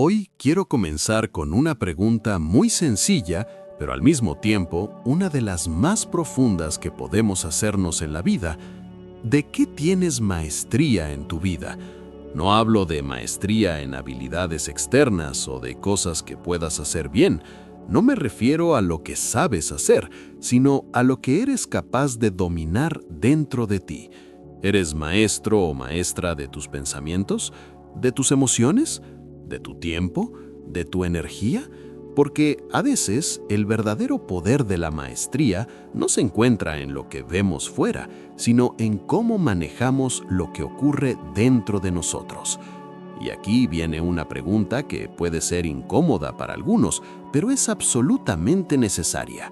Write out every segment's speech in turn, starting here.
Hoy quiero comenzar con una pregunta muy sencilla, pero al mismo tiempo una de las más profundas que podemos hacernos en la vida. ¿De qué tienes maestría en tu vida? No hablo de maestría en habilidades externas o de cosas que puedas hacer bien. No me refiero a lo que sabes hacer, sino a lo que eres capaz de dominar dentro de ti. ¿Eres maestro o maestra de tus pensamientos? ¿De tus emociones? ¿De tu tiempo? ¿De tu energía? Porque a veces el verdadero poder de la maestría no se encuentra en lo que vemos fuera, sino en cómo manejamos lo que ocurre dentro de nosotros. Y aquí viene una pregunta que puede ser incómoda para algunos, pero es absolutamente necesaria.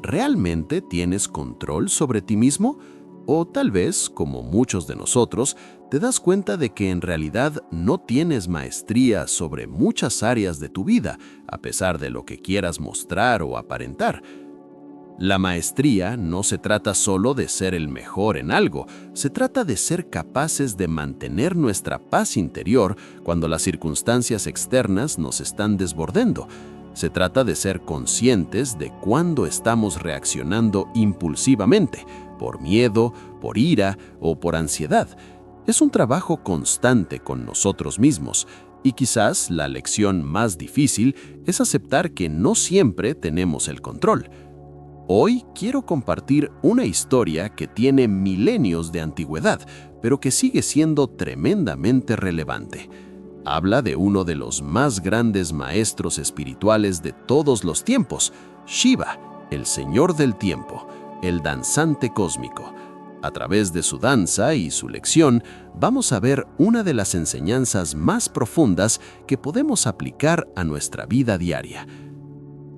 ¿Realmente tienes control sobre ti mismo? O tal vez, como muchos de nosotros, te das cuenta de que en realidad no tienes maestría sobre muchas áreas de tu vida, a pesar de lo que quieras mostrar o aparentar. La maestría no se trata solo de ser el mejor en algo, se trata de ser capaces de mantener nuestra paz interior cuando las circunstancias externas nos están desbordando. Se trata de ser conscientes de cuándo estamos reaccionando impulsivamente, por miedo, por ira o por ansiedad. Es un trabajo constante con nosotros mismos, y quizás la lección más difícil es aceptar que no siempre tenemos el control. Hoy quiero compartir una historia que tiene milenios de antigüedad, pero que sigue siendo tremendamente relevante. Habla de uno de los más grandes maestros espirituales de todos los tiempos, Shiva, el Señor del Tiempo, el danzante cósmico. A través de su danza y su lección, vamos a ver una de las enseñanzas más profundas que podemos aplicar a nuestra vida diaria.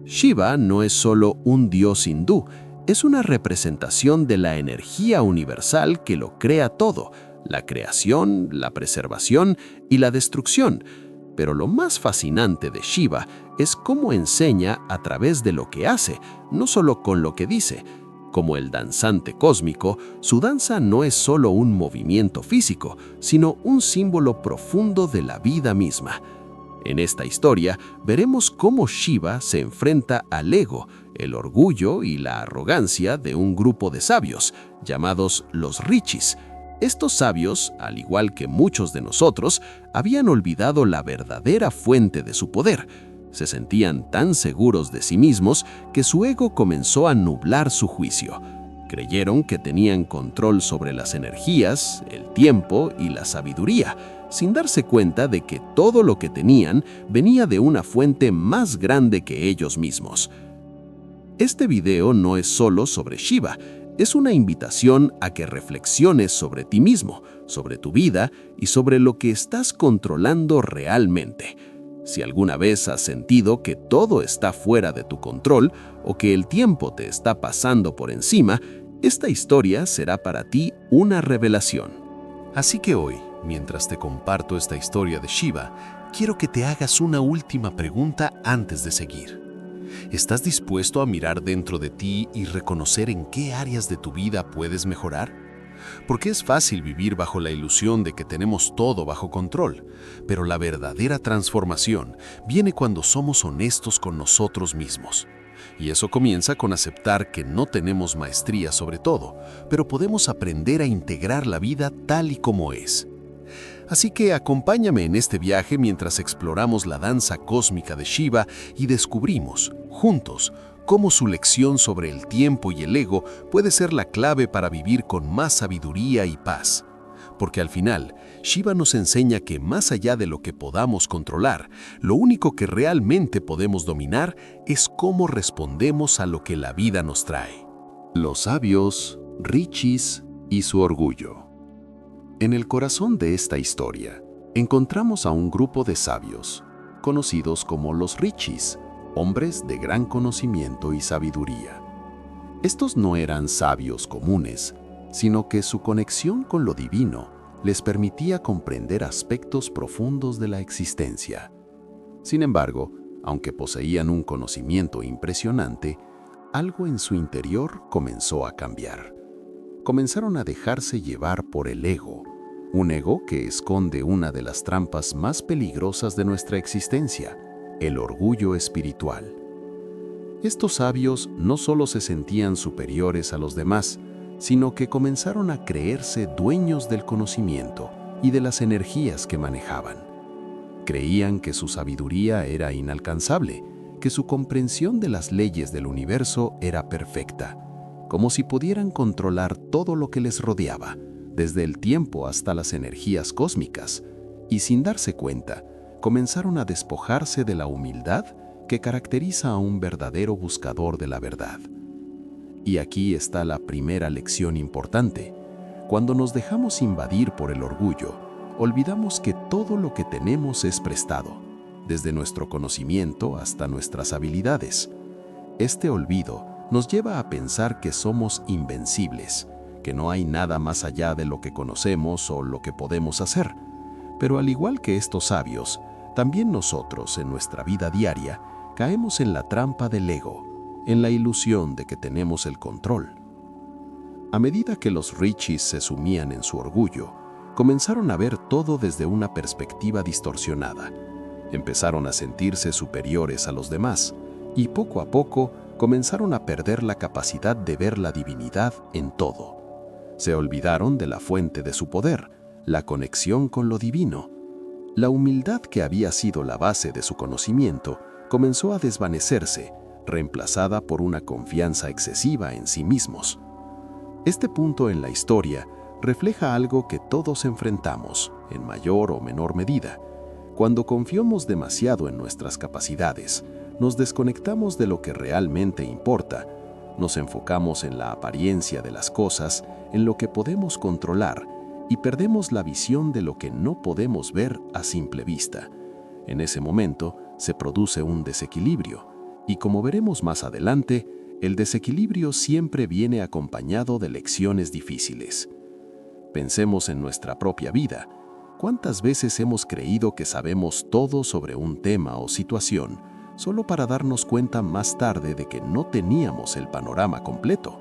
Shiva no es solo un dios hindú, es una representación de la energía universal que lo crea todo, la creación, la preservación y la destrucción. Pero lo más fascinante de Shiva es cómo enseña a través de lo que hace, no solo con lo que dice. Como el danzante cósmico, su danza no es solo un movimiento físico, sino un símbolo profundo de la vida misma. En esta historia veremos cómo Shiva se enfrenta al ego, el orgullo y la arrogancia de un grupo de sabios, llamados los rishis. Estos sabios, al igual que muchos de nosotros, habían olvidado la verdadera fuente de su poder. Se sentían tan seguros de sí mismos que su ego comenzó a nublar su juicio. Creyeron que tenían control sobre las energías, el tiempo y la sabiduría, sin darse cuenta de que todo lo que tenían venía de una fuente más grande que ellos mismos. Este video no es solo sobre Shiva, es una invitación a que reflexiones sobre ti mismo, sobre tu vida y sobre lo que estás controlando realmente. Si alguna vez has sentido que todo está fuera de tu control o que el tiempo te está pasando por encima, esta historia será para ti una revelación. Así que hoy, mientras te comparto esta historia de Shiva, quiero que te hagas una última pregunta antes de seguir. ¿Estás dispuesto a mirar dentro de ti y reconocer en qué áreas de tu vida puedes mejorar? Porque es fácil vivir bajo la ilusión de que tenemos todo bajo control, pero la verdadera transformación viene cuando somos honestos con nosotros mismos. Y eso comienza con aceptar que no tenemos maestría sobre todo, pero podemos aprender a integrar la vida tal y como es. Así que acompáñame en este viaje mientras exploramos la danza cósmica de Shiva y descubrimos, juntos, cómo su lección sobre el tiempo y el ego puede ser la clave para vivir con más sabiduría y paz. Porque al final, Shiva nos enseña que más allá de lo que podamos controlar, lo único que realmente podemos dominar es cómo respondemos a lo que la vida nos trae. Los sabios, rishis y su orgullo. En el corazón de esta historia, encontramos a un grupo de sabios, conocidos como los rishis, hombres de gran conocimiento y sabiduría. Estos no eran sabios comunes, sino que su conexión con lo divino les permitía comprender aspectos profundos de la existencia. Sin embargo, aunque poseían un conocimiento impresionante, algo en su interior comenzó a cambiar. Comenzaron a dejarse llevar por el ego, Un ego que esconde una de las trampas más peligrosas de nuestra existencia, el orgullo espiritual. Estos sabios no solo se sentían superiores a los demás, sino que comenzaron a creerse dueños del conocimiento y de las energías que manejaban. Creían que su sabiduría era inalcanzable, que su comprensión de las leyes del universo era perfecta, como si pudieran controlar todo lo que les rodeaba, desde el tiempo hasta las energías cósmicas, y sin darse cuenta, comenzaron a despojarse de la humildad que caracteriza a un verdadero buscador de la verdad. Y aquí está la primera lección importante. Cuando nos dejamos invadir por el orgullo, olvidamos que todo lo que tenemos es prestado, desde nuestro conocimiento hasta nuestras habilidades. Este olvido nos lleva a pensar que somos invencibles, que no hay nada más allá de lo que conocemos o lo que podemos hacer. Pero al igual que estos sabios, también nosotros en nuestra vida diaria caemos en la trampa del ego, en la ilusión de que tenemos el control. A medida que los Richis se sumían en su orgullo, comenzaron a ver todo desde una perspectiva distorsionada. Empezaron a sentirse superiores a los demás y poco a poco comenzaron a perder la capacidad de ver la divinidad en todo. Se olvidaron de la fuente de su poder, la conexión con lo divino. La humildad que había sido la base de su conocimiento comenzó a desvanecerse, reemplazada por una confianza excesiva en sí mismos. Este punto en la historia refleja algo que todos enfrentamos, en mayor o menor medida. Cuando confiamos demasiado en nuestras capacidades, nos desconectamos de lo que realmente importa. Nos enfocamos en la apariencia de las cosas, en lo que podemos controlar, y perdemos la visión de lo que no podemos ver a simple vista. En ese momento se produce un desequilibrio, y como veremos más adelante, el desequilibrio siempre viene acompañado de lecciones difíciles. Pensemos en nuestra propia vida. ¿Cuántas veces hemos creído que sabemos todo sobre un tema o situación, solo para darnos cuenta más tarde de que no teníamos el panorama completo?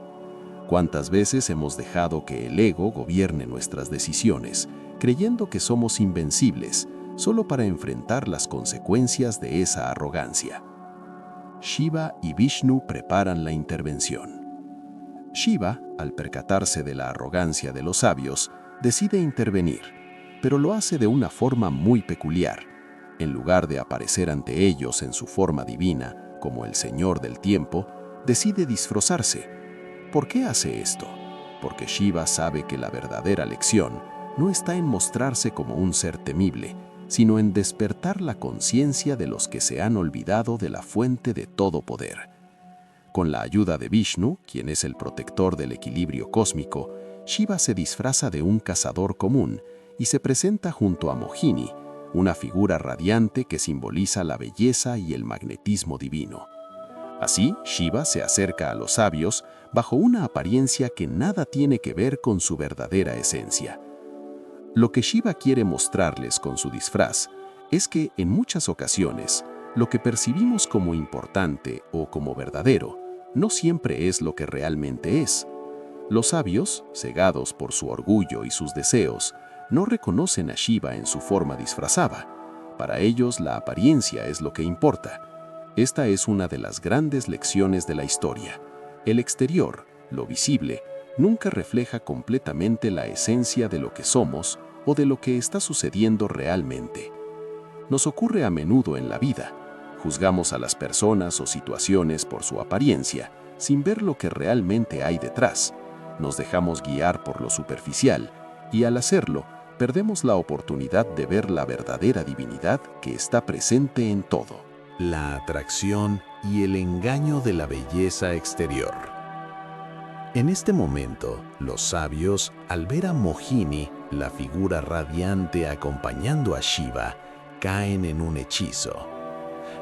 ¿Cuántas veces hemos dejado que el ego gobierne nuestras decisiones, creyendo que somos invencibles, solo para enfrentar las consecuencias de esa arrogancia? Shiva y Vishnu preparan la intervención. Shiva, al percatarse de la arrogancia de los sabios, decide intervenir, pero lo hace de una forma muy peculiar. En lugar de aparecer ante ellos en su forma divina, como el Señor del Tiempo, decide disfrazarse. ¿Por qué hace esto? Porque Shiva sabe que la verdadera lección no está en mostrarse como un ser temible, sino en despertar la conciencia de los que se han olvidado de la fuente de todo poder. Con la ayuda de Vishnu, quien es el protector del equilibrio cósmico, Shiva se disfraza de un cazador común y se presenta junto a Mohini, una figura radiante que simboliza la belleza y el magnetismo divino. Así, Shiva se acerca a los sabios bajo una apariencia que nada tiene que ver con su verdadera esencia. Lo que Shiva quiere mostrarles con su disfraz es que, en muchas ocasiones, lo que percibimos como importante o como verdadero no siempre es lo que realmente es. Los sabios, cegados por su orgullo y sus deseos, no reconocen a Shiva en su forma disfrazada. Para ellos, la apariencia es lo que importa. Esta es una de las grandes lecciones de la historia. El exterior, lo visible, nunca refleja completamente la esencia de lo que somos o de lo que está sucediendo realmente. Nos ocurre a menudo en la vida. Juzgamos a las personas o situaciones por su apariencia, sin ver lo que realmente hay detrás. Nos dejamos guiar por lo superficial y, al hacerlo, perdemos la oportunidad de ver la verdadera divinidad que está presente en todo. La atracción y el engaño de la belleza exterior. En este momento, los sabios, al ver a Mohini, la figura radiante acompañando a Shiva, caen en un hechizo.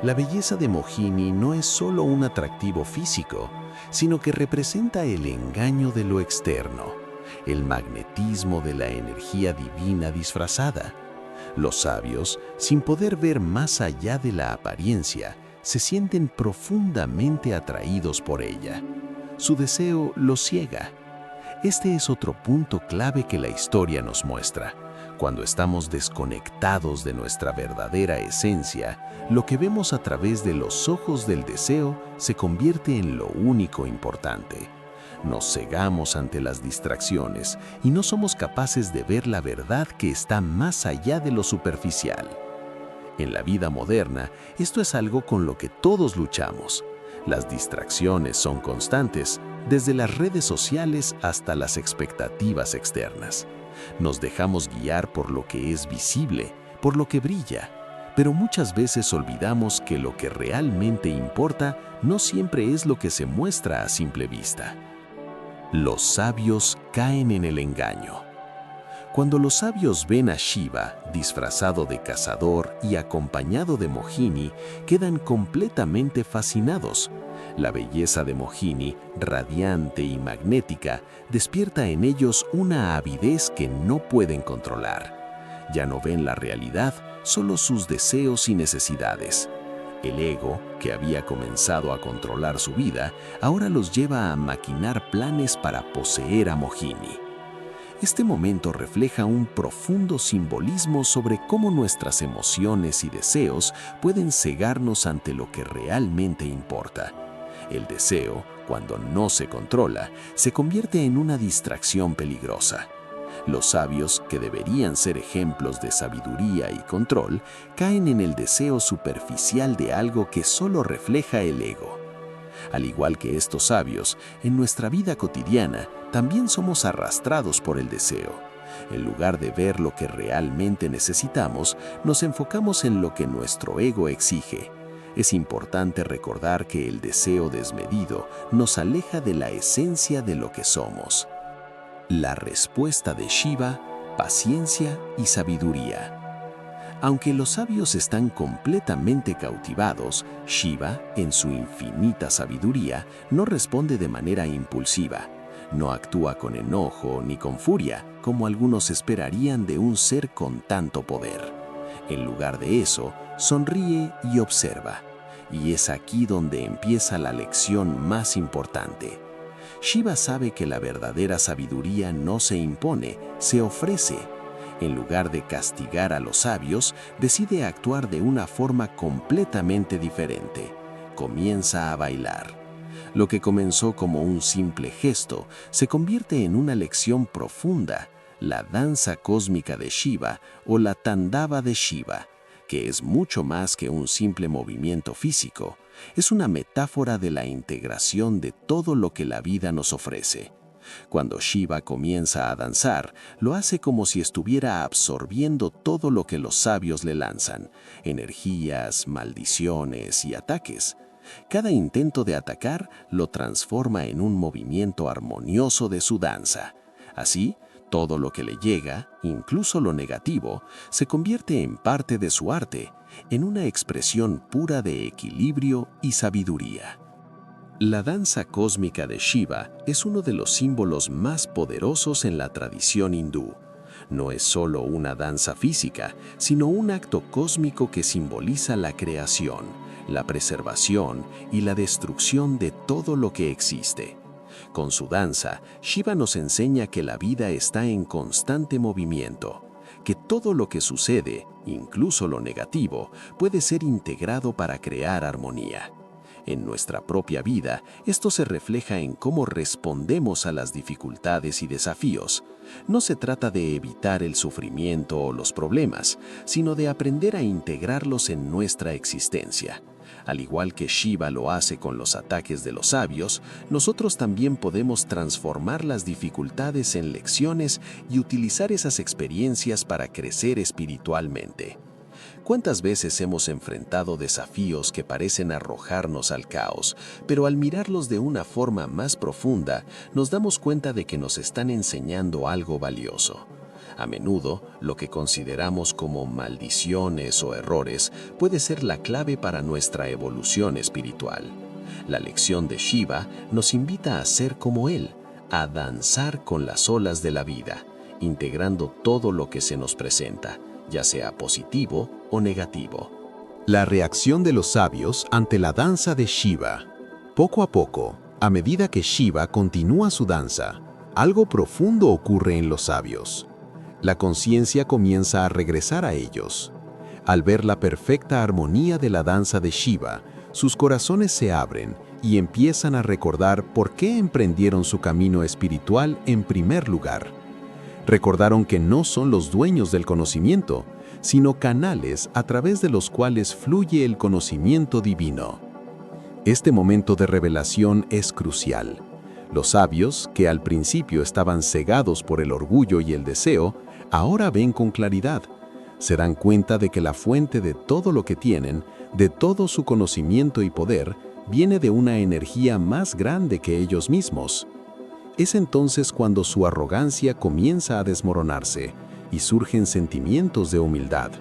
La belleza de Mohini no es solo un atractivo físico, sino que representa el engaño de lo externo, el magnetismo de la energía divina disfrazada. Los sabios, sin poder ver más allá de la apariencia, se sienten profundamente atraídos por ella. Su deseo los ciega. Este es otro punto clave que la historia nos muestra. Cuando estamos desconectados de nuestra verdadera esencia, lo que vemos a través de los ojos del deseo se convierte en lo único importante. Nos cegamos ante las distracciones y no somos capaces de ver la verdad que está más allá de lo superficial. En la vida moderna, esto es algo con lo que todos luchamos. Las distracciones son constantes, desde las redes sociales hasta las expectativas externas. Nos dejamos guiar por lo que es visible, por lo que brilla, pero muchas veces olvidamos que lo que realmente importa no siempre es lo que se muestra a simple vista. Los sabios caen en el engaño. Cuando los sabios ven a Shiva disfrazado de cazador y acompañado de Mohini, quedan completamente fascinados. La belleza de Mohini, radiante y magnética, despierta en ellos una avidez que no pueden controlar. Ya no ven la realidad, solo sus deseos y necesidades. El ego, que había comenzado a controlar su vida, ahora los lleva a maquinar planes para poseer a Mohini. Este momento refleja un profundo simbolismo sobre cómo nuestras emociones y deseos pueden cegarnos ante lo que realmente importa. El deseo, cuando no se controla, se convierte en una distracción peligrosa. Los sabios, que deberían ser ejemplos de sabiduría y control, caen en el deseo superficial de algo que solo refleja el ego. Al igual que estos sabios, en nuestra vida cotidiana también somos arrastrados por el deseo. En lugar de ver lo que realmente necesitamos, nos enfocamos en lo que nuestro ego exige. Es importante recordar que el deseo desmedido nos aleja de la esencia de lo que somos. La respuesta de Shiva: paciencia y sabiduría. Aunque los sabios están completamente cautivados, Shiva, en su infinita sabiduría, no responde de manera impulsiva. No actúa con enojo ni con furia, como algunos esperarían de un ser con tanto poder. En lugar de eso, sonríe y observa. Y es aquí donde empieza la lección más importante. Shiva sabe que la verdadera sabiduría no se impone, se ofrece. En lugar de castigar a los sabios, decide actuar de una forma completamente diferente. Comienza a bailar. Lo que comenzó como un simple gesto se convierte en una lección profunda, la danza cósmica de Shiva o la Tandava de Shiva, que es mucho más que un simple movimiento físico. Es una metáfora de la integración de todo lo que la vida nos ofrece. Cuando Shiva comienza a danzar, lo hace como si estuviera absorbiendo todo lo que los sabios le lanzan: energías, maldiciones y ataques. Cada intento de atacar lo transforma en un movimiento armonioso de su danza. Así, todo lo que le llega, incluso lo negativo, se convierte en parte de su arte, en una expresión pura de equilibrio y sabiduría. La danza cósmica de Shiva es uno de los símbolos más poderosos en la tradición hindú. No es solo una danza física, sino un acto cósmico que simboliza la creación, la preservación y la destrucción de todo lo que existe. Con su danza, Shiva nos enseña que la vida está en constante movimiento, que todo lo que sucede, incluso lo negativo, puede ser integrado para crear armonía. En nuestra propia vida, esto se refleja en cómo respondemos a las dificultades y desafíos. No se trata de evitar el sufrimiento o los problemas, sino de aprender a integrarlos en nuestra existencia. Al igual que Shiva lo hace con los ataques de los sabios, nosotros también podemos transformar las dificultades en lecciones y utilizar esas experiencias para crecer espiritualmente. ¿Cuántas veces hemos enfrentado desafíos que parecen arrojarnos al caos, pero al mirarlos de una forma más profunda, nos damos cuenta de que nos están enseñando algo valioso? A menudo, lo que consideramos como maldiciones o errores puede ser la clave para nuestra evolución espiritual. La lección de Shiva nos invita a ser como él, a danzar con las olas de la vida, integrando todo lo que se nos presenta, ya sea positivo o negativo. La reacción de los sabios ante la danza de Shiva. Poco a poco, a medida que Shiva continúa su danza, algo profundo ocurre en los sabios. La conciencia comienza a regresar a ellos. Al ver la perfecta armonía de la danza de Shiva, sus corazones se abren y empiezan a recordar por qué emprendieron su camino espiritual en primer lugar. Recordaron que no son los dueños del conocimiento, sino canales a través de los cuales fluye el conocimiento divino. Este momento de revelación es crucial. Los sabios, que al principio estaban cegados por el orgullo y el deseo, ahora ven con claridad. Se dan cuenta de que la fuente de todo lo que tienen, de todo su conocimiento y poder, viene de una energía más grande que ellos mismos. Es entonces cuando su arrogancia comienza a desmoronarse y surgen sentimientos de humildad.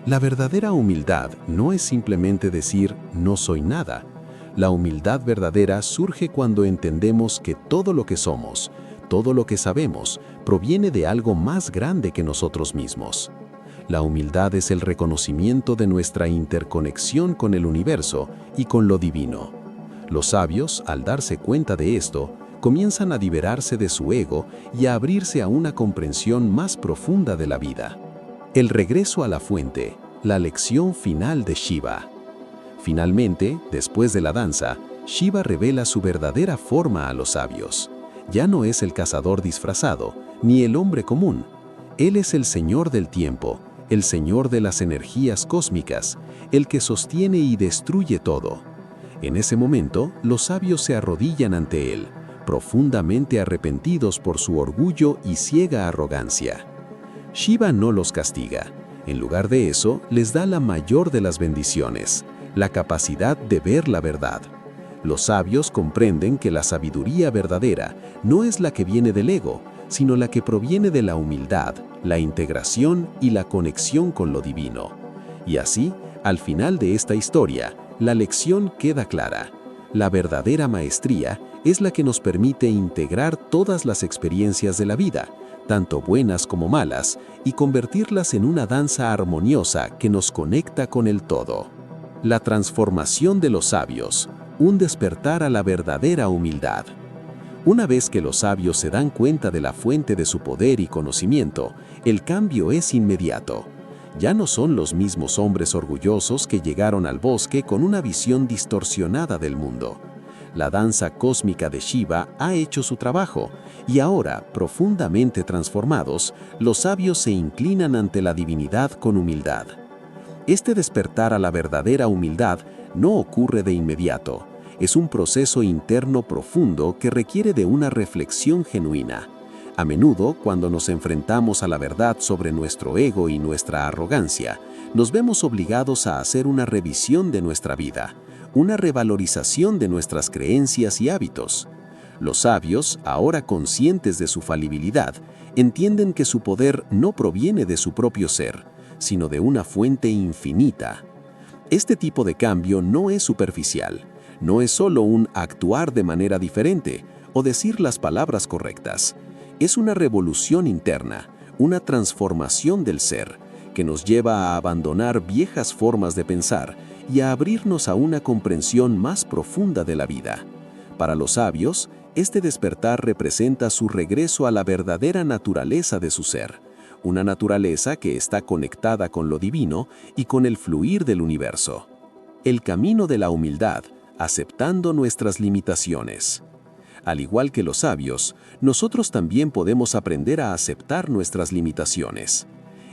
La verdadera humildad no es simplemente decir «no soy nada». La humildad verdadera surge cuando entendemos que todo lo que somos, todo lo que sabemos, proviene de algo más grande que nosotros mismos. La humildad es el reconocimiento de nuestra interconexión con el universo y con lo divino. Los sabios, al darse cuenta de esto, comienzan a liberarse de su ego y a abrirse a una comprensión más profunda de la vida. El regreso a la fuente, la lección final de Shiva. Finalmente, después de la danza, Shiva revela su verdadera forma a los sabios. Ya no es el cazador disfrazado, ni el hombre común. Él es el Señor del tiempo, el Señor de las energías cósmicas, el que sostiene y destruye todo. En ese momento, los sabios se arrodillan ante él, profundamente arrepentidos por su orgullo y ciega arrogancia. Shiva no los castiga. En lugar de eso, les da la mayor de las bendiciones, la capacidad de ver la verdad. Los sabios comprenden que la sabiduría verdadera no es la que viene del ego, sino la que proviene de la humildad, la integración y la conexión con lo divino. Y así, al final de esta historia, la lección queda clara. La verdadera maestría es la que nos permite integrar todas las experiencias de la vida, tanto buenas como malas, y convertirlas en una danza armoniosa que nos conecta con el todo. La transformación de los sabios, un despertar a la verdadera humildad. Una vez que los sabios se dan cuenta de la fuente de su poder y conocimiento, el cambio es inmediato. Ya no son los mismos hombres orgullosos que llegaron al bosque con una visión distorsionada del mundo. La danza cósmica de Shiva ha hecho su trabajo, y ahora, profundamente transformados, los sabios se inclinan ante la divinidad con humildad. Este despertar a la verdadera humildad no ocurre de inmediato. Es un proceso interno profundo que requiere de una reflexión genuina. A menudo, cuando nos enfrentamos a la verdad sobre nuestro ego y nuestra arrogancia, nos vemos obligados a hacer una revisión de nuestra vida, una revalorización de nuestras creencias y hábitos. Los sabios, ahora conscientes de su falibilidad, entienden que su poder no proviene de su propio ser, sino de una fuente infinita. Este tipo de cambio no es superficial, no es solo un actuar de manera diferente o decir las palabras correctas. Es una revolución interna, una transformación del ser, que nos lleva a abandonar viejas formas de pensar y a abrirnos a una comprensión más profunda de la vida. Para los sabios, este despertar representa su regreso a la verdadera naturaleza de su ser, una naturaleza que está conectada con lo divino y con el fluir del universo. El camino de la humildad, aceptando nuestras limitaciones. Al igual que los sabios, nosotros también podemos aprender a aceptar nuestras limitaciones.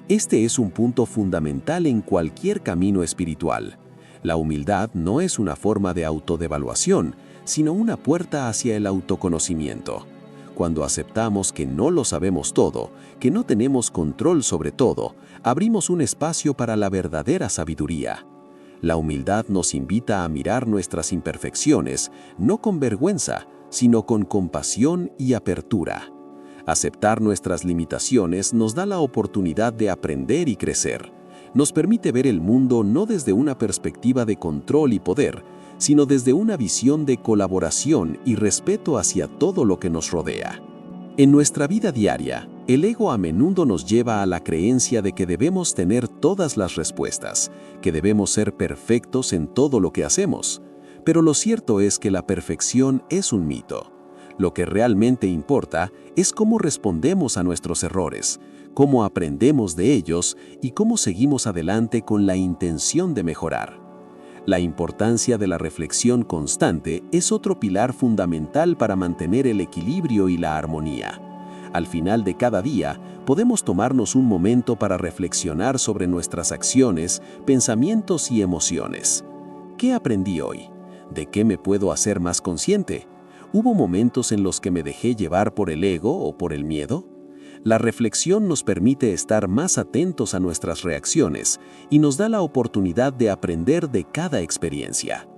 Este es un punto fundamental en cualquier camino espiritual. La humildad no es una forma de autodevaluación, sino una puerta hacia el autoconocimiento. Cuando aceptamos que no lo sabemos todo, que no tenemos control sobre todo, abrimos un espacio para la verdadera sabiduría. La humildad nos invita a mirar nuestras imperfecciones, no con vergüenza, sino con compasión y apertura. Aceptar nuestras limitaciones nos da la oportunidad de aprender y crecer. Nos permite ver el mundo no desde una perspectiva de control y poder, sino desde una visión de colaboración y respeto hacia todo lo que nos rodea. En nuestra vida diaria, el ego a menudo nos lleva a la creencia de que debemos tener todas las respuestas, que debemos ser perfectos en todo lo que hacemos. Pero lo cierto es que la perfección es un mito. Lo que realmente importa es cómo respondemos a nuestros errores, cómo aprendemos de ellos y cómo seguimos adelante con la intención de mejorar. La importancia de la reflexión constante es otro pilar fundamental para mantener el equilibrio y la armonía. Al final de cada día, podemos tomarnos un momento para reflexionar sobre nuestras acciones, pensamientos y emociones. ¿Qué aprendí hoy? ¿De qué me puedo hacer más consciente? ¿Hubo momentos en los que me dejé llevar por el ego o por el miedo? La reflexión nos permite estar más atentos a nuestras reacciones y nos da la oportunidad de aprender de cada experiencia.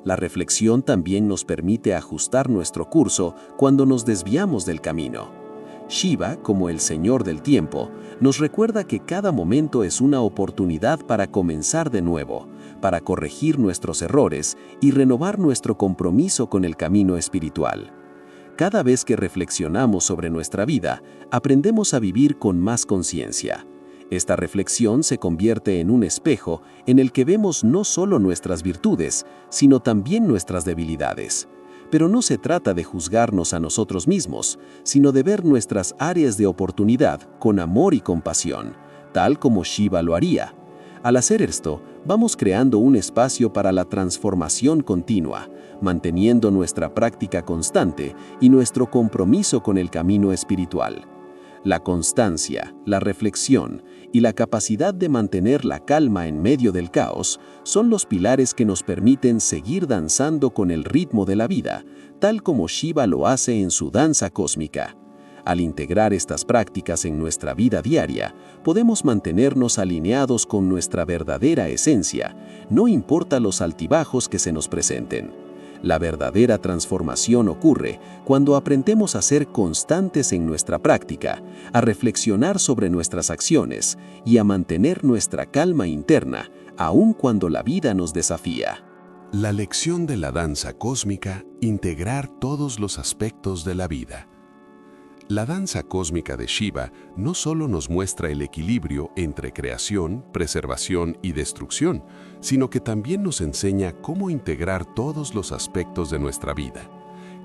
La reflexión también nos permite ajustar nuestro curso cuando nos desviamos del camino. Shiva, como el Señor del Tiempo, nos recuerda que cada momento es una oportunidad para comenzar de nuevo, para corregir nuestros errores y renovar nuestro compromiso con el camino espiritual. Cada vez que reflexionamos sobre nuestra vida, aprendemos a vivir con más conciencia. Esta reflexión se convierte en un espejo en el que vemos no solo nuestras virtudes, sino también nuestras debilidades. Pero no se trata de juzgarnos a nosotros mismos, sino de ver nuestras áreas de oportunidad con amor y compasión, tal como Shiva lo haría. Al hacer esto, vamos creando un espacio para la transformación continua, manteniendo nuestra práctica constante y nuestro compromiso con el camino espiritual. La constancia, la reflexión y la capacidad de mantener la calma en medio del caos son los pilares que nos permiten seguir danzando con el ritmo de la vida, tal como Shiva lo hace en su danza cósmica. Al integrar estas prácticas en nuestra vida diaria, podemos mantenernos alineados con nuestra verdadera esencia, no importa los altibajos que se nos presenten. La verdadera transformación ocurre cuando aprendemos a ser constantes en nuestra práctica, a reflexionar sobre nuestras acciones y a mantener nuestra calma interna, aun cuando la vida nos desafía. La lección de la danza cósmica: integrar todos los aspectos de la vida. La danza cósmica de Shiva no solo nos muestra el equilibrio entre creación, preservación y destrucción, sino que también nos enseña cómo integrar todos los aspectos de nuestra vida.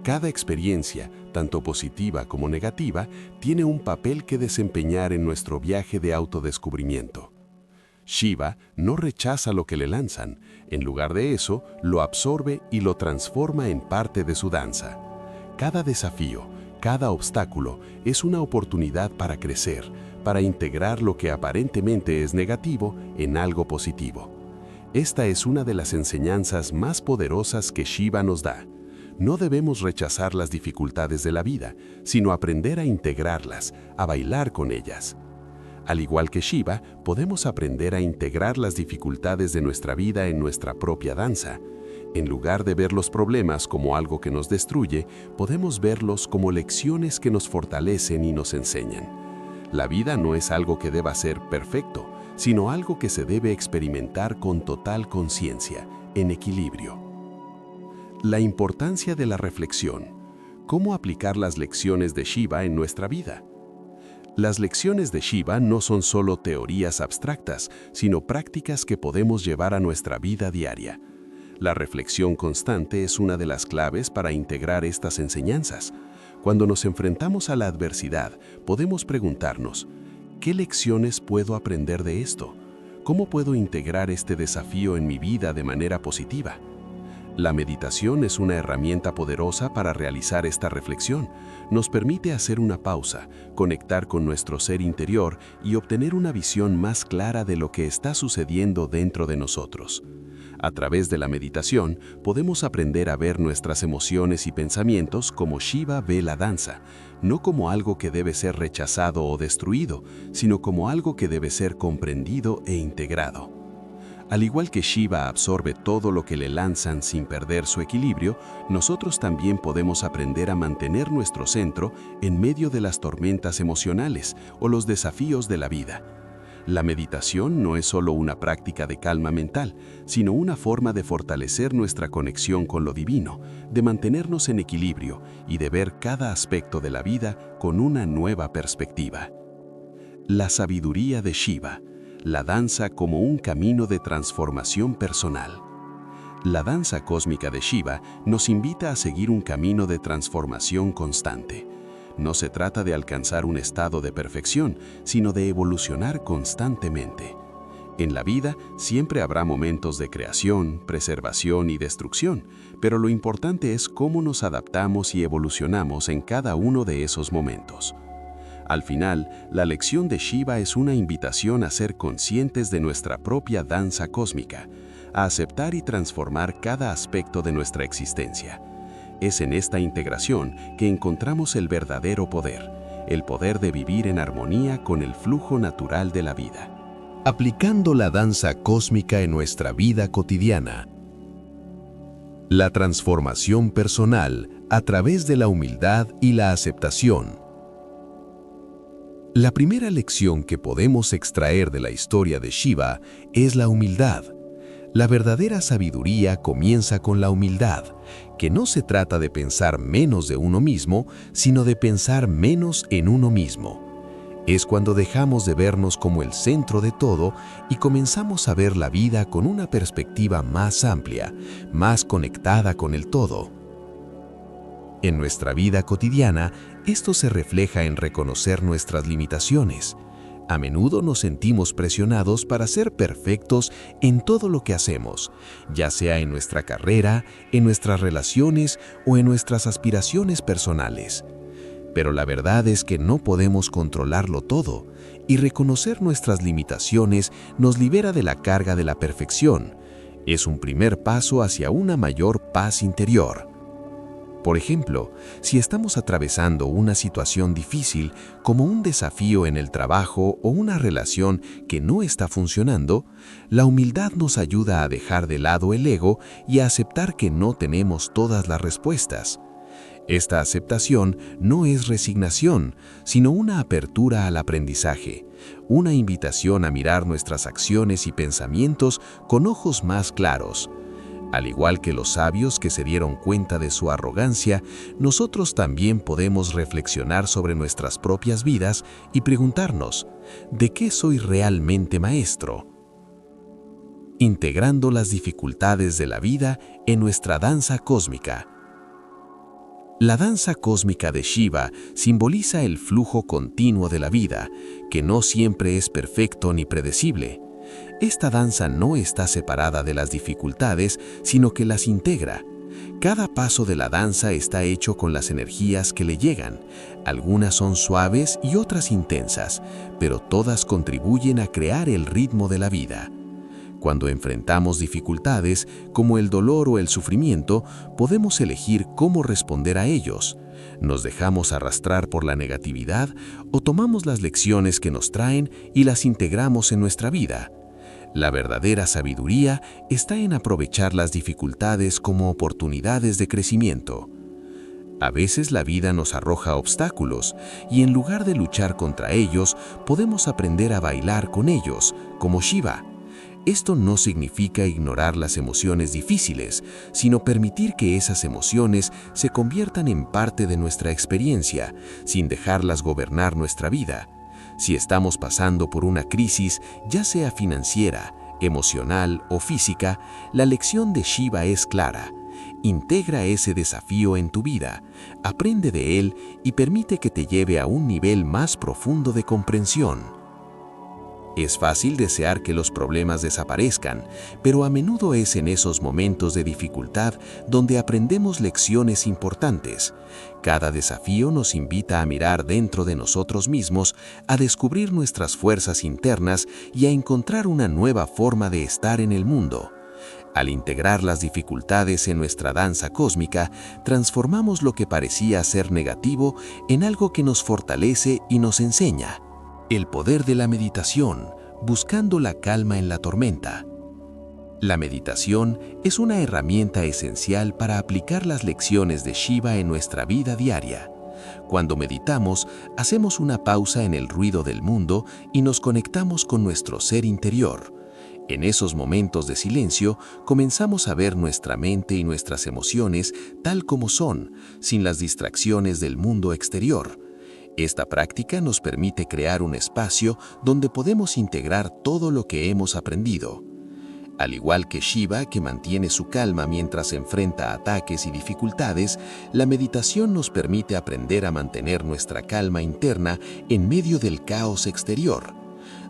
Cada experiencia, tanto positiva como negativa, tiene un papel que desempeñar en nuestro viaje de autodescubrimiento. Shiva no rechaza lo que le lanzan, en lugar de eso, lo absorbe y lo transforma en parte de su danza. Cada desafío, cada obstáculo es una oportunidad para crecer, para integrar lo que aparentemente es negativo en algo positivo. Esta es una de las enseñanzas más poderosas que Shiva nos da. No debemos rechazar las dificultades de la vida, sino aprender a integrarlas, a bailar con ellas. Al igual que Shiva, podemos aprender a integrar las dificultades de nuestra vida en nuestra propia danza. En lugar de ver los problemas como algo que nos destruye, podemos verlos como lecciones que nos fortalecen y nos enseñan. La vida no es algo que deba ser perfecto, sino algo que se debe experimentar con total conciencia, en equilibrio. La importancia de la reflexión. ¿Cómo aplicar las lecciones de Shiva en nuestra vida? Las lecciones de Shiva no son solo teorías abstractas, sino prácticas que podemos llevar a nuestra vida diaria. La reflexión constante es una de las claves para integrar estas enseñanzas. Cuando nos enfrentamos a la adversidad, podemos preguntarnos: ¿qué lecciones puedo aprender de esto? ¿Cómo puedo integrar este desafío en mi vida de manera positiva? La meditación es una herramienta poderosa para realizar esta reflexión. Nos permite hacer una pausa, conectar con nuestro ser interior y obtener una visión más clara de lo que está sucediendo dentro de nosotros. A través de la meditación, podemos aprender a ver nuestras emociones y pensamientos como Shiva ve la danza, no como algo que debe ser rechazado o destruido, sino como algo que debe ser comprendido e integrado. Al igual que Shiva absorbe todo lo que le lanzan sin perder su equilibrio, nosotros también podemos aprender a mantener nuestro centro en medio de las tormentas emocionales o los desafíos de la vida. La meditación no es solo una práctica de calma mental, sino una forma de fortalecer nuestra conexión con lo divino, de mantenernos en equilibrio y de ver cada aspecto de la vida con una nueva perspectiva. La sabiduría de Shiva. La danza como un camino de transformación personal. La danza cósmica de Shiva nos invita a seguir un camino de transformación constante. No se trata de alcanzar un estado de perfección, sino de evolucionar constantemente. En la vida siempre habrá momentos de creación, preservación y destrucción, pero lo importante es cómo nos adaptamos y evolucionamos en cada uno de esos momentos. Al final, la lección de Shiva es una invitación a ser conscientes de nuestra propia danza cósmica, a aceptar y transformar cada aspecto de nuestra existencia. Es en esta integración que encontramos el verdadero poder, el poder de vivir en armonía con el flujo natural de la vida. Aplicando la danza cósmica en nuestra vida cotidiana. La transformación personal a través de la humildad y la aceptación. La primera lección que podemos extraer de la historia de Shiva es la humildad. La verdadera sabiduría comienza con la humildad, que no se trata de pensar menos de uno mismo, sino de pensar menos en uno mismo. Es cuando dejamos de vernos como el centro de todo y comenzamos a ver la vida con una perspectiva más amplia, más conectada con el todo. En nuestra vida cotidiana, esto se refleja en reconocer nuestras limitaciones. A menudo nos sentimos presionados para ser perfectos en todo lo que hacemos, ya sea en nuestra carrera, en nuestras relaciones o en nuestras aspiraciones personales. Pero la verdad es que no podemos controlarlo todo, y reconocer nuestras limitaciones nos libera de la carga de la perfección. Es un primer paso hacia una mayor paz interior. Por ejemplo, si estamos atravesando una situación difícil, como un desafío en el trabajo o una relación que no está funcionando, la humildad nos ayuda a dejar de lado el ego y a aceptar que no tenemos todas las respuestas. Esta aceptación no es resignación, sino una apertura al aprendizaje, una invitación a mirar nuestras acciones y pensamientos con ojos más claros. Al igual que los sabios que se dieron cuenta de su arrogancia, nosotros también podemos reflexionar sobre nuestras propias vidas y preguntarnos, ¿de qué soy realmente maestro? Integrando las dificultades de la vida en nuestra danza cósmica. La danza cósmica de Shiva simboliza el flujo continuo de la vida, que no siempre es perfecto ni predecible. Esta danza no está separada de las dificultades, sino que las integra. Cada paso de la danza está hecho con las energías que le llegan. Algunas son suaves y otras intensas, pero todas contribuyen a crear el ritmo de la vida. Cuando enfrentamos dificultades, como el dolor o el sufrimiento, podemos elegir cómo responder a ellos. ¿Nos dejamos arrastrar por la negatividad o tomamos las lecciones que nos traen y las integramos en nuestra vida? La verdadera sabiduría está en aprovechar las dificultades como oportunidades de crecimiento. A veces la vida nos arroja obstáculos y en lugar de luchar contra ellos, podemos aprender a bailar con ellos, como Shiva. Esto no significa ignorar las emociones difíciles, sino permitir que esas emociones se conviertan en parte de nuestra experiencia, sin dejarlas gobernar nuestra vida. Si estamos pasando por una crisis, ya sea financiera, emocional o física, la lección de Shiva es clara. Integra ese desafío en tu vida, aprende de él y permite que te lleve a un nivel más profundo de comprensión. Es fácil desear que los problemas desaparezcan, pero a menudo es en esos momentos de dificultad donde aprendemos lecciones importantes. Cada desafío nos invita a mirar dentro de nosotros mismos, a descubrir nuestras fuerzas internas y a encontrar una nueva forma de estar en el mundo. Al integrar las dificultades en nuestra danza cósmica, transformamos lo que parecía ser negativo en algo que nos fortalece y nos enseña. El poder de la meditación, buscando la calma en la tormenta. La meditación es una herramienta esencial para aplicar las lecciones de Shiva en nuestra vida diaria. Cuando meditamos, hacemos una pausa en el ruido del mundo y nos conectamos con nuestro ser interior. En esos momentos de silencio, comenzamos a ver nuestra mente y nuestras emociones tal como son, sin las distracciones del mundo exterior. Esta práctica nos permite crear un espacio donde podemos integrar todo lo que hemos aprendido. Al igual que Shiva, que mantiene su calma mientras enfrenta ataques y dificultades, la meditación nos permite aprender a mantener nuestra calma interna en medio del caos exterior.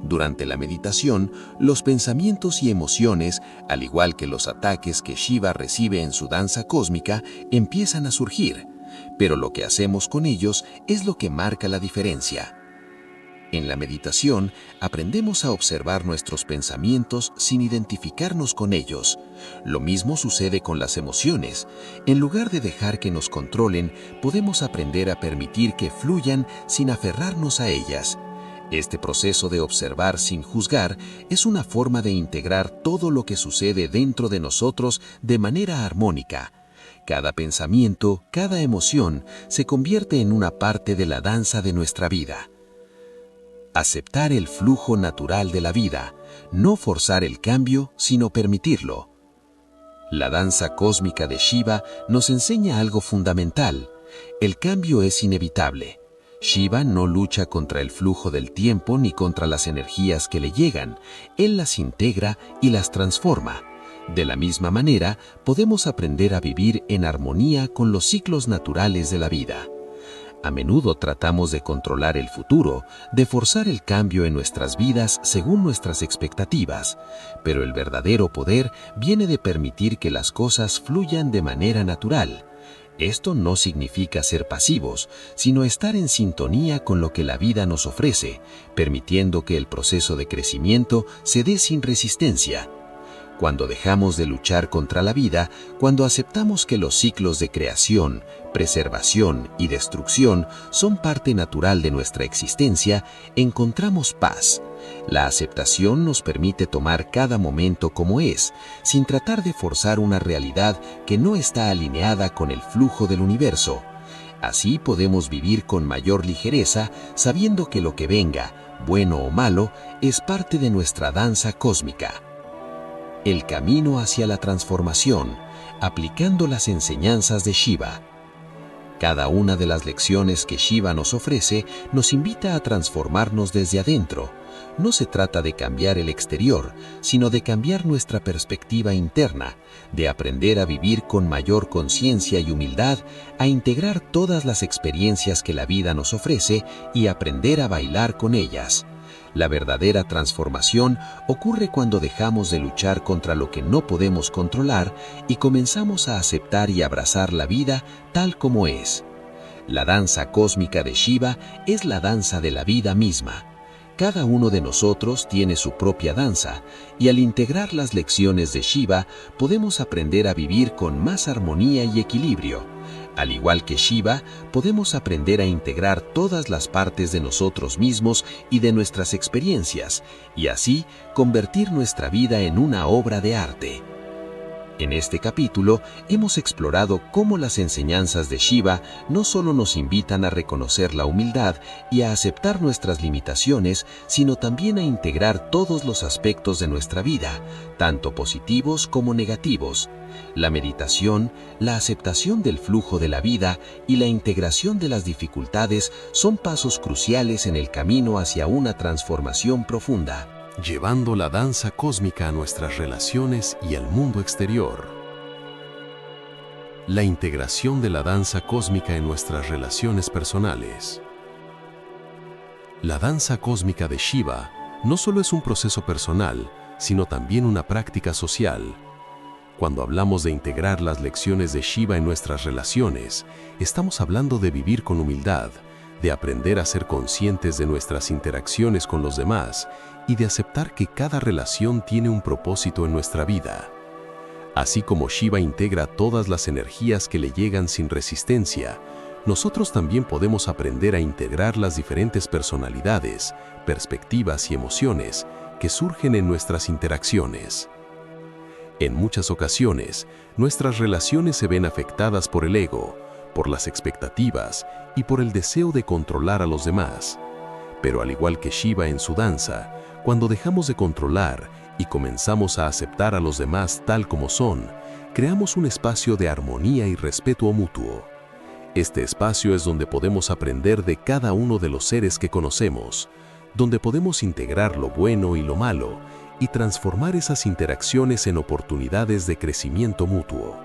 Durante la meditación, los pensamientos y emociones, al igual que los ataques que Shiva recibe en su danza cósmica, empiezan a surgir, pero lo que hacemos con ellos es lo que marca la diferencia. En la meditación, aprendemos a observar nuestros pensamientos sin identificarnos con ellos. Lo mismo sucede con las emociones. En lugar de dejar que nos controlen, podemos aprender a permitir que fluyan sin aferrarnos a ellas. Este proceso de observar sin juzgar es una forma de integrar todo lo que sucede dentro de nosotros de manera armónica. Cada pensamiento, cada emoción, se convierte en una parte de la danza de nuestra vida. Aceptar el flujo natural de la vida, no forzar el cambio, sino permitirlo. La danza cósmica de Shiva nos enseña algo fundamental. El cambio es inevitable. Shiva no lucha contra el flujo del tiempo ni contra las energías que le llegan. Él las integra y las transforma. De la misma manera, podemos aprender a vivir en armonía con los ciclos naturales de la vida. A menudo tratamos de controlar el futuro, de forzar el cambio en nuestras vidas según nuestras expectativas, pero el verdadero poder viene de permitir que las cosas fluyan de manera natural. Esto no significa ser pasivos, sino estar en sintonía con lo que la vida nos ofrece, permitiendo que el proceso de crecimiento se dé sin resistencia. Cuando dejamos de luchar contra la vida, cuando aceptamos que los ciclos de creación, preservación y destrucción son parte natural de nuestra existencia, encontramos paz. La aceptación nos permite tomar cada momento como es, sin tratar de forzar una realidad que no está alineada con el flujo del universo. Así podemos vivir con mayor ligereza, sabiendo que lo que venga, bueno o malo, es parte de nuestra danza cósmica. El camino hacia la transformación, aplicando las enseñanzas de Shiva. Cada una de las lecciones que Shiva nos ofrece nos invita a transformarnos desde adentro. No se trata de cambiar el exterior, sino de cambiar nuestra perspectiva interna, de aprender a vivir con mayor conciencia y humildad, a integrar todas las experiencias que la vida nos ofrece y aprender a bailar con ellas. La verdadera transformación ocurre cuando dejamos de luchar contra lo que no podemos controlar y comenzamos a aceptar y abrazar la vida tal como es. La danza cósmica de Shiva es la danza de la vida misma. Cada uno de nosotros tiene su propia danza, y al integrar las lecciones de Shiva podemos aprender a vivir con más armonía y equilibrio. Al igual que Shiva, podemos aprender a integrar todas las partes de nosotros mismos y de nuestras experiencias, y así convertir nuestra vida en una obra de arte. En este capítulo hemos explorado cómo las enseñanzas de Shiva no solo nos invitan a reconocer la humildad y a aceptar nuestras limitaciones, sino también a integrar todos los aspectos de nuestra vida, tanto positivos como negativos. La meditación, la aceptación del flujo de la vida y la integración de las dificultades son pasos cruciales en el camino hacia una transformación profunda, llevando la danza cósmica a nuestras relaciones y al mundo exterior. La integración de la danza cósmica en nuestras relaciones personales. La danza cósmica de Shiva no solo es un proceso personal, sino también una práctica social. Cuando hablamos de integrar las lecciones de Shiva en nuestras relaciones, estamos hablando de vivir con humildad, de aprender a ser conscientes de nuestras interacciones con los demás y de aceptar que cada relación tiene un propósito en nuestra vida. Así como Shiva integra todas las energías que le llegan sin resistencia, nosotros también podemos aprender a integrar las diferentes personalidades, perspectivas y emociones que surgen en nuestras interacciones. En muchas ocasiones, nuestras relaciones se ven afectadas por el ego, por las expectativas y por el deseo de controlar a los demás. Pero al igual que Shiva en su danza, cuando dejamos de controlar y comenzamos a aceptar a los demás tal como son, creamos un espacio de armonía y respeto mutuo. Este espacio es donde podemos aprender de cada uno de los seres que conocemos, donde podemos integrar lo bueno y lo malo y transformar esas interacciones en oportunidades de crecimiento mutuo.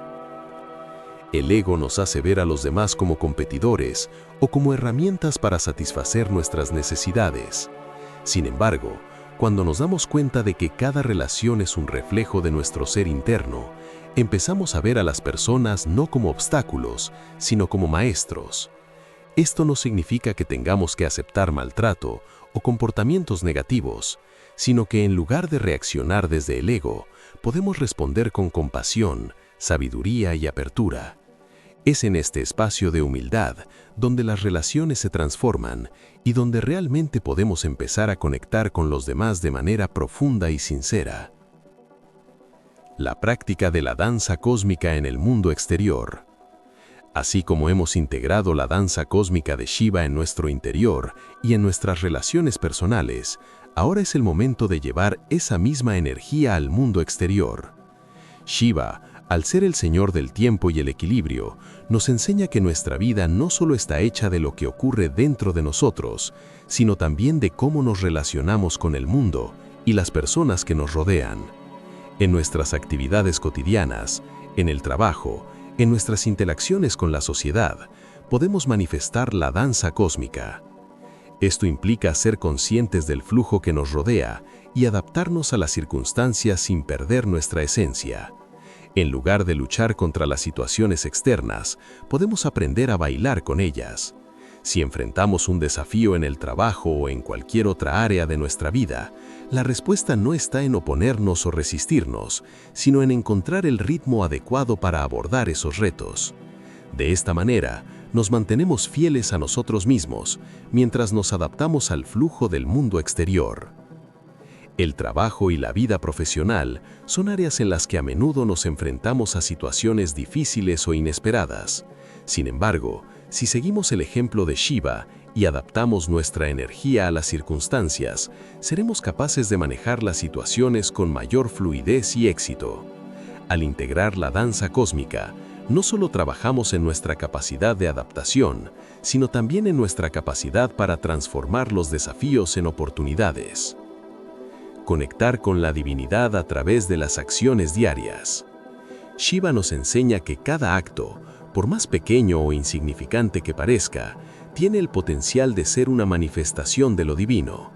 El ego nos hace ver a los demás como competidores o como herramientas para satisfacer nuestras necesidades. Sin embargo, cuando nos damos cuenta de que cada relación es un reflejo de nuestro ser interno, empezamos a ver a las personas no como obstáculos, sino como maestros. Esto no significa que tengamos que aceptar maltrato o comportamientos negativos, sino que en lugar de reaccionar desde el ego, podemos responder con compasión, sabiduría y apertura. Es en este espacio de humildad donde las relaciones se transforman y donde realmente podemos empezar a conectar con los demás de manera profunda y sincera. La práctica de la danza cósmica en el mundo exterior. Así como hemos integrado la danza cósmica de Shiva en nuestro interior y en nuestras relaciones personales, ahora es el momento de llevar esa misma energía al mundo exterior. Shiva, al ser el Señor del tiempo y el equilibrio, nos enseña que nuestra vida no solo está hecha de lo que ocurre dentro de nosotros, sino también de cómo nos relacionamos con el mundo y las personas que nos rodean. En nuestras actividades cotidianas, en el trabajo, en nuestras interacciones con la sociedad, podemos manifestar la danza cósmica. Esto implica ser conscientes del flujo que nos rodea y adaptarnos a las circunstancias sin perder nuestra esencia. En lugar de luchar contra las situaciones externas, podemos aprender a bailar con ellas. Si enfrentamos un desafío en el trabajo o en cualquier otra área de nuestra vida, la respuesta no está en oponernos o resistirnos, sino en encontrar el ritmo adecuado para abordar esos retos. De esta manera, nos mantenemos fieles a nosotros mismos, mientras nos adaptamos al flujo del mundo exterior. El trabajo y la vida profesional son áreas en las que a menudo nos enfrentamos a situaciones difíciles o inesperadas. Sin embargo, si seguimos el ejemplo de Shiva y adaptamos nuestra energía a las circunstancias, seremos capaces de manejar las situaciones con mayor fluidez y éxito. Al integrar la danza cósmica, no solo trabajamos en nuestra capacidad de adaptación, sino también en nuestra capacidad para transformar los desafíos en oportunidades. Conectar con la divinidad a través de las acciones diarias. Shiva nos enseña que cada acto, por más pequeño o insignificante que parezca, tiene el potencial de ser una manifestación de lo divino.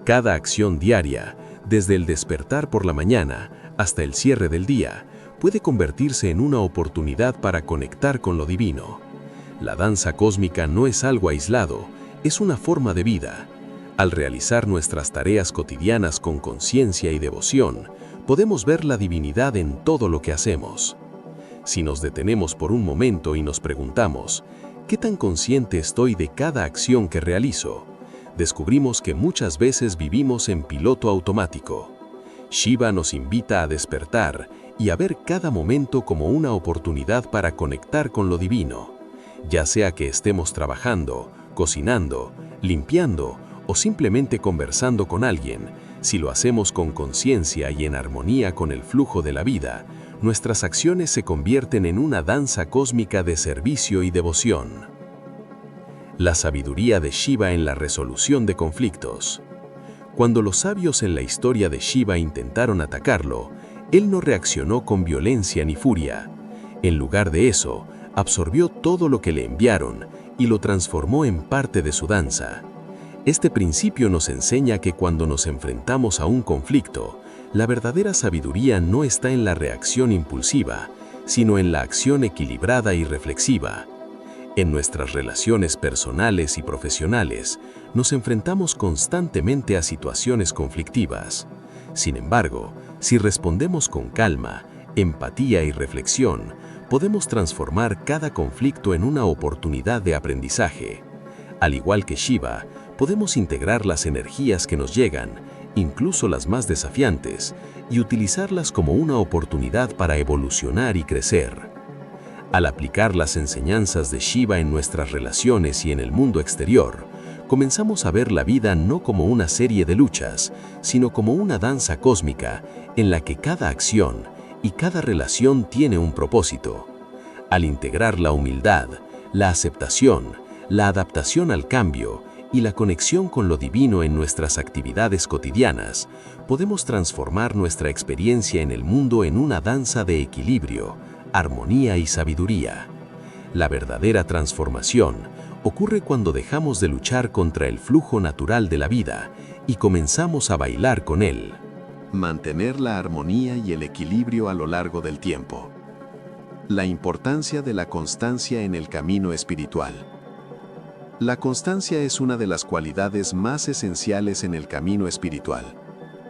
Cada acción diaria, desde el despertar por la mañana hasta el cierre del día, puede convertirse en una oportunidad para conectar con lo divino. La danza cósmica no es algo aislado, es una forma de vida. Al realizar nuestras tareas cotidianas con conciencia y devoción, podemos ver la divinidad en todo lo que hacemos. Si nos detenemos por un momento y nos preguntamos, ¿qué tan consciente estoy de cada acción que realizo?, descubrimos que muchas veces vivimos en piloto automático. Shiva nos invita a despertar y a ver cada momento como una oportunidad para conectar con lo divino. Ya sea que estemos trabajando, cocinando, limpiando o simplemente conversando con alguien, si lo hacemos con conciencia y en armonía con el flujo de la vida, nuestras acciones se convierten en una danza cósmica de servicio y devoción. La sabiduría de Shiva en la resolución de conflictos. Cuando los sabios en la historia de Shiva intentaron atacarlo, él no reaccionó con violencia ni furia. En lugar de eso, absorbió todo lo que le enviaron y lo transformó en parte de su danza. Este principio nos enseña que cuando nos enfrentamos a un conflicto, la verdadera sabiduría no está en la reacción impulsiva, sino en la acción equilibrada y reflexiva. En nuestras relaciones personales y profesionales, nos enfrentamos constantemente a situaciones conflictivas. Sin embargo, si respondemos con calma, empatía y reflexión, podemos transformar cada conflicto en una oportunidad de aprendizaje. Al igual que Shiva, podemos integrar las energías que nos llegan, incluso las más desafiantes, y utilizarlas como una oportunidad para evolucionar y crecer. Al aplicar las enseñanzas de Shiva en nuestras relaciones y en el mundo exterior, comenzamos a ver la vida no como una serie de luchas, sino como una danza cósmica en la que cada acción y cada relación tiene un propósito. Al integrar la humildad, la aceptación, la adaptación al cambio y la conexión con lo divino en nuestras actividades cotidianas, podemos transformar nuestra experiencia en el mundo en una danza de equilibrio, armonía y sabiduría. La verdadera transformación ocurre cuando dejamos de luchar contra el flujo natural de la vida y comenzamos a bailar con él. Mantener la armonía y el equilibrio a lo largo del tiempo. La importancia de la constancia en el camino espiritual. La constancia es una de las cualidades más esenciales en el camino espiritual.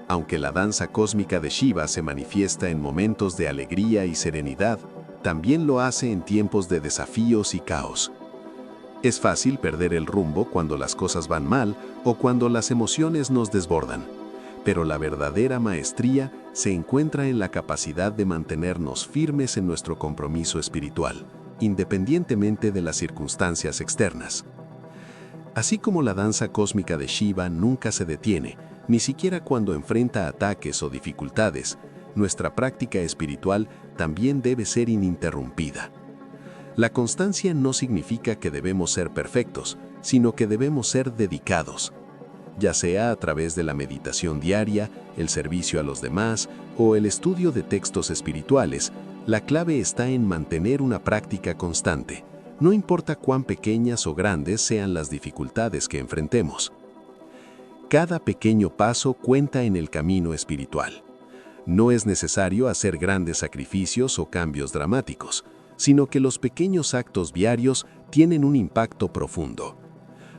Aunque la danza cósmica de Shiva se manifiesta en momentos de alegría y serenidad, también lo hace en tiempos de desafíos y caos. Es fácil perder el rumbo cuando las cosas van mal o cuando las emociones nos desbordan. Pero la verdadera maestría se encuentra en la capacidad de mantenernos firmes en nuestro compromiso espiritual, independientemente de las circunstancias externas. Así como la danza cósmica de Shiva nunca se detiene, ni siquiera cuando enfrenta ataques o dificultades, nuestra práctica espiritual también debe ser ininterrumpida. La constancia no significa que debemos ser perfectos, sino que debemos ser dedicados. Ya sea a través de la meditación diaria, el servicio a los demás o el estudio de textos espirituales, la clave está en mantener una práctica constante, no importa cuán pequeñas o grandes sean las dificultades que enfrentemos. Cada pequeño paso cuenta en el camino espiritual. No es necesario hacer grandes sacrificios o cambios dramáticos, sino que los pequeños actos diarios tienen un impacto profundo.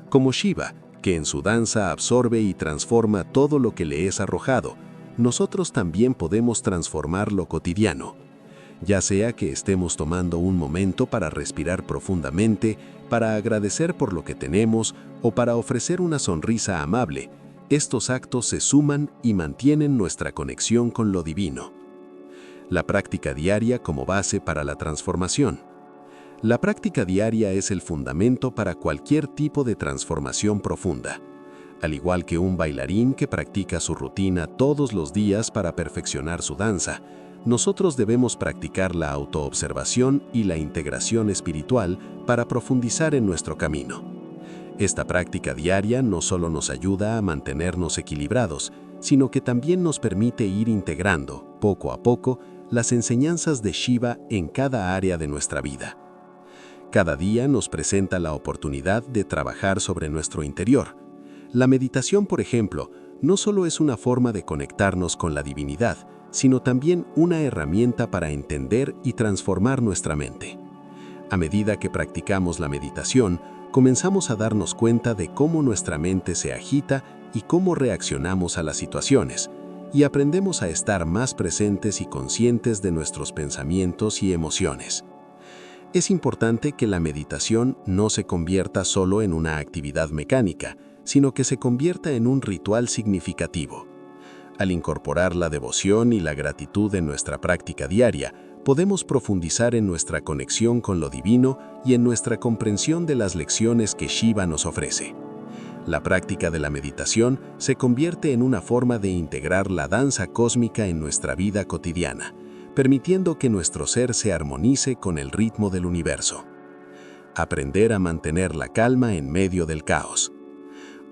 Como Shiva, que en su danza absorbe y transforma todo lo que le es arrojado, nosotros también podemos transformar lo cotidiano. Ya sea que estemos tomando un momento para respirar profundamente, para agradecer por lo que tenemos o para ofrecer una sonrisa amable, estos actos se suman y mantienen nuestra conexión con lo divino. La práctica diaria como base para la transformación. La práctica diaria es el fundamento para cualquier tipo de transformación profunda. Al igual que un bailarín que practica su rutina todos los días para perfeccionar su danza, nosotros debemos practicar la autoobservación y la integración espiritual para profundizar en nuestro camino. Esta práctica diaria no solo nos ayuda a mantenernos equilibrados, sino que también nos permite ir integrando, poco a poco, las enseñanzas de Shiva en cada área de nuestra vida. Cada día nos presenta la oportunidad de trabajar sobre nuestro interior. La meditación, por ejemplo, no solo es una forma de conectarnos con la divinidad, sino también una herramienta para entender y transformar nuestra mente. A medida que practicamos la meditación, comenzamos a darnos cuenta de cómo nuestra mente se agita y cómo reaccionamos a las situaciones, y aprendemos a estar más presentes y conscientes de nuestros pensamientos y emociones. Es importante que la meditación no se convierta solo en una actividad mecánica, sino que se convierta en un ritual significativo. Al incorporar la devoción y la gratitud en nuestra práctica diaria, podemos profundizar en nuestra conexión con lo divino y en nuestra comprensión de las lecciones que Shiva nos ofrece. La práctica de la meditación se convierte en una forma de integrar la danza cósmica en nuestra vida cotidiana, permitiendo que nuestro ser se armonice con el ritmo del universo. Aprender a mantener la calma en medio del caos.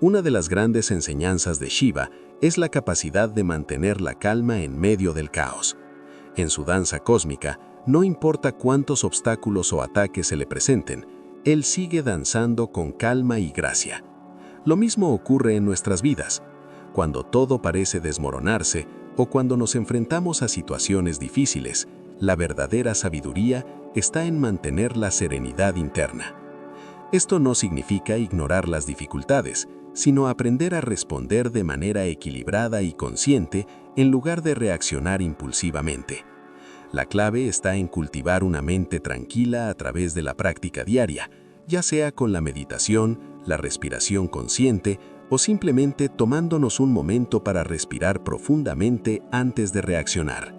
Una de las grandes enseñanzas de Shiva es la capacidad de mantener la calma en medio del caos. En su danza cósmica, no importa cuántos obstáculos o ataques se le presenten, él sigue danzando con calma y gracia. Lo mismo ocurre en nuestras vidas. Cuando todo parece desmoronarse o cuando nos enfrentamos a situaciones difíciles, la verdadera sabiduría está en mantener la serenidad interna. Esto no significa ignorar las dificultades, sino aprender a responder de manera equilibrada y consciente en lugar de reaccionar impulsivamente. La clave está en cultivar una mente tranquila a través de la práctica diaria, ya sea con la meditación, la respiración consciente o simplemente tomándonos un momento para respirar profundamente antes de reaccionar.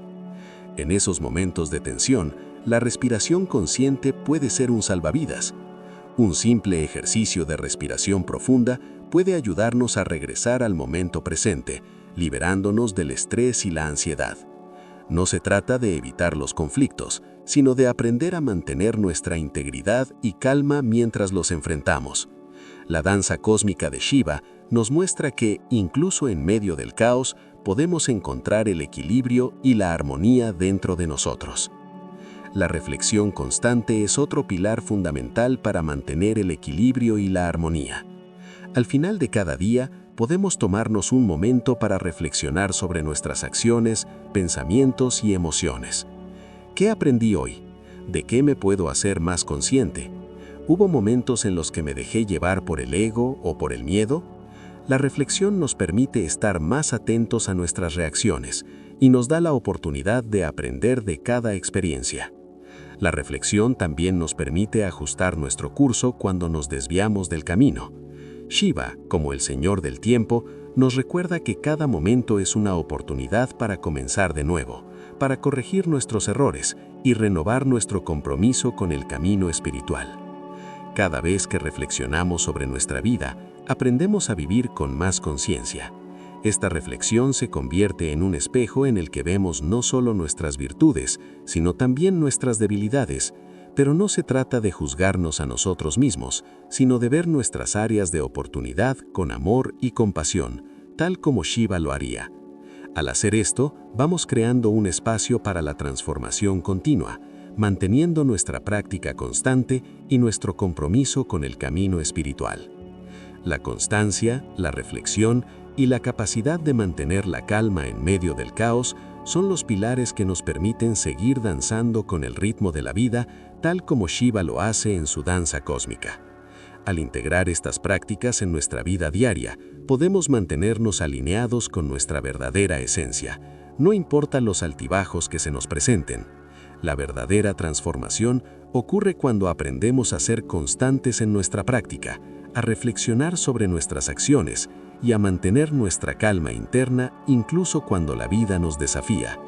En esos momentos de tensión, la respiración consciente puede ser un salvavidas. Un simple ejercicio de respiración profunda puede ayudarnos a regresar al momento presente, liberándonos del estrés y la ansiedad. No se trata de evitar los conflictos, sino de aprender a mantener nuestra integridad y calma mientras los enfrentamos. La danza cósmica de Shiva nos muestra que, incluso en medio del caos, podemos encontrar el equilibrio y la armonía dentro de nosotros. La reflexión constante es otro pilar fundamental para mantener el equilibrio y la armonía. Al final de cada día, podemos tomarnos un momento para reflexionar sobre nuestras acciones, pensamientos y emociones. ¿Qué aprendí hoy? ¿De qué me puedo hacer más consciente? ¿Hubo momentos en los que me dejé llevar por el ego o por el miedo? La reflexión nos permite estar más atentos a nuestras reacciones y nos da la oportunidad de aprender de cada experiencia. La reflexión también nos permite ajustar nuestro curso cuando nos desviamos del camino. Shiva, como el Señor del Tiempo, nos recuerda que cada momento es una oportunidad para comenzar de nuevo, para corregir nuestros errores y renovar nuestro compromiso con el camino espiritual. Cada vez que reflexionamos sobre nuestra vida, aprendemos a vivir con más conciencia. Esta reflexión se convierte en un espejo en el que vemos no solo nuestras virtudes, sino también nuestras debilidades, pero no se trata de juzgarnos a nosotros mismos, sino de ver nuestras áreas de oportunidad con amor y compasión, tal como Shiva lo haría. Al hacer esto, vamos creando un espacio para la transformación continua, manteniendo nuestra práctica constante y nuestro compromiso con el camino espiritual. La constancia, la reflexión y la capacidad de mantener la calma en medio del caos son los pilares que nos permiten seguir danzando con el ritmo de la vida, tal como Shiva lo hace en su danza cósmica. Al integrar estas prácticas en nuestra vida diaria, podemos mantenernos alineados con nuestra verdadera esencia, no importa los altibajos que se nos presenten. La verdadera transformación ocurre cuando aprendemos a ser constantes en nuestra práctica, a reflexionar sobre nuestras acciones y a mantener nuestra calma interna incluso cuando la vida nos desafía.